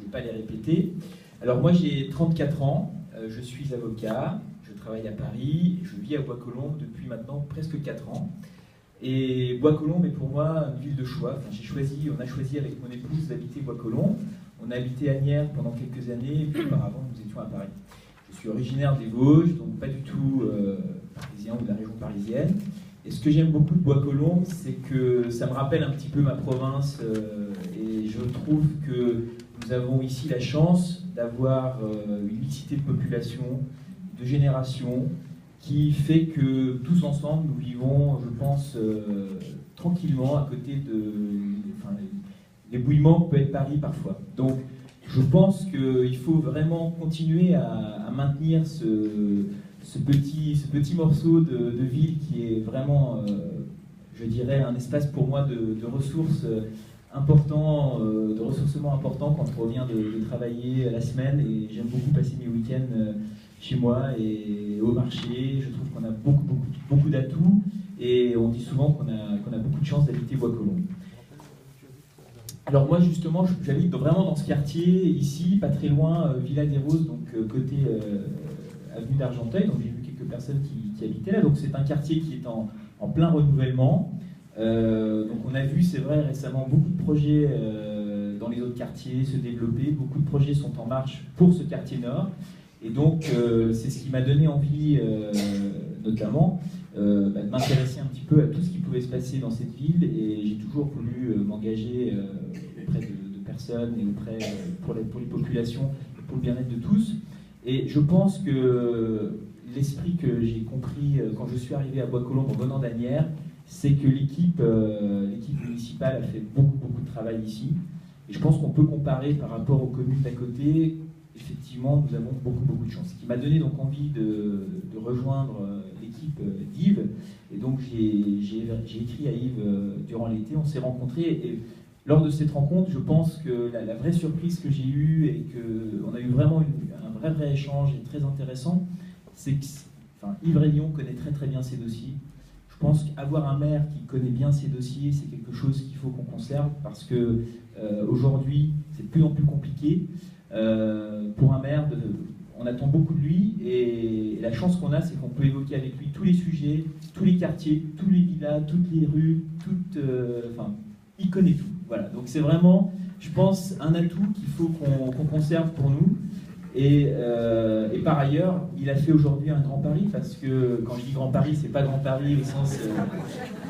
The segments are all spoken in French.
vais pas les répéter. Alors moi j'ai 34 ans, je suis avocat, je travaille à Paris, je vis à Bois-Colombes depuis maintenant presque 4 ans. Et Bois-Colombes est pour moi une ville de choix. Enfin, on a choisi avec mon épouse d'habiter Bois-Colombes. On a habité Asnières pendant quelques années, et puis auparavant nous étions à Paris. Je suis originaire des Vosges, donc pas du tout parisien ou de la région parisienne. Et ce que j'aime beaucoup de Bois-Colombes, c'est que ça me rappelle un petit peu ma province. Et je trouve que nous avons ici la chance d'avoir une mixité de population, de générations, qui fait que tous ensemble, nous vivons, je pense, tranquillement à côté de l'ébouillement que peut être Paris parfois. Donc, je pense qu'il faut vraiment continuer à maintenir ce petit morceau de ville qui est vraiment, je dirais, un espace pour moi de ressources important, de ressourcement important quand on revient de travailler la semaine. Et j'aime beaucoup passer mes week-ends chez moi et au marché. Je trouve qu'on a beaucoup d'atouts et on dit souvent qu'on a beaucoup de chance d'habiter Bois-Colombes. Alors moi justement, j'habite vraiment dans ce quartier ici, pas très loin, Villa des Roses, donc côté avenue d'Argenteuil. Donc j'ai vu quelques personnes qui habitaient là. Donc c'est un quartier qui est en plein renouvellement. Donc on a vu, c'est vrai, récemment beaucoup de projets dans les autres quartiers se développer. Beaucoup de projets sont en marche pour ce quartier nord. Et donc c'est ce qui m'a donné envie, notamment, de m'intéresser un petit peu à tout ce qui pouvait se passer dans cette ville. Et j'ai toujours voulu m'engager auprès de personnes et pour les populations et pour le bien-être de tous. Et je pense que l'esprit que j'ai compris quand je suis arrivé à Bois-Colombes en venant d'Asnières, c'est que l'équipe municipale a fait beaucoup de travail ici. Et je pense qu'on peut comparer par rapport aux communes d'à côté. Effectivement, nous avons beaucoup de chance. Ce qui m'a donné donc envie de rejoindre l'équipe d'Yves. Et donc j'ai écrit à Yves durant l'été, on s'est rencontrés. Et lors de cette rencontre, je pense que la vraie surprise que j'ai eue et qu'on a eu vraiment un vrai échange et très intéressant, c'est que Yves Réunion connaît très bien ses dossiers. Je pense qu'avoir un maire qui connaît bien ses dossiers, c'est quelque chose qu'il faut qu'on conserve parce que aujourd'hui, c'est de plus en plus compliqué. Pour un maire, on attend beaucoup de lui et la chance qu'on a, c'est qu'on peut évoquer avec lui tous les sujets, tous les quartiers, tous les villas, toutes les rues, il connaît tout. Voilà, donc c'est vraiment, je pense, un atout qu'il faut qu'on conserve pour nous. Et par ailleurs, il a fait aujourd'hui un grand pari, parce que quand je dis grand pari, c'est pas grand pari au sens...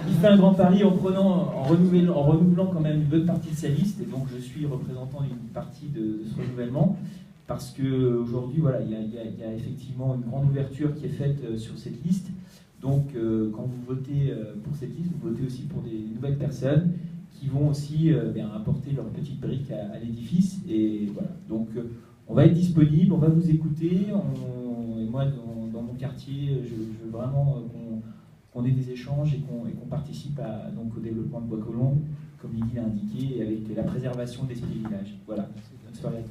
il fait un grand pari en renouvelant quand même une bonne partie de sa liste, et donc je suis représentant d'une partie de ce renouvellement, parce qu'aujourd'hui, voilà, il y a effectivement une grande ouverture qui est faite sur cette liste. Donc quand vous votez pour cette liste, vous votez aussi pour des nouvelles personnes qui vont aussi apporter leur petite brique à l'édifice. Et voilà, donc on va être disponible, on va vous écouter. Et moi, dans mon quartier, je veux vraiment qu'on ait des échanges et qu'on participe donc au développement de Bois-Colombes, comme Lydie l'a indiqué, et avec la préservation de l'esprit village. Voilà, bonne soirée.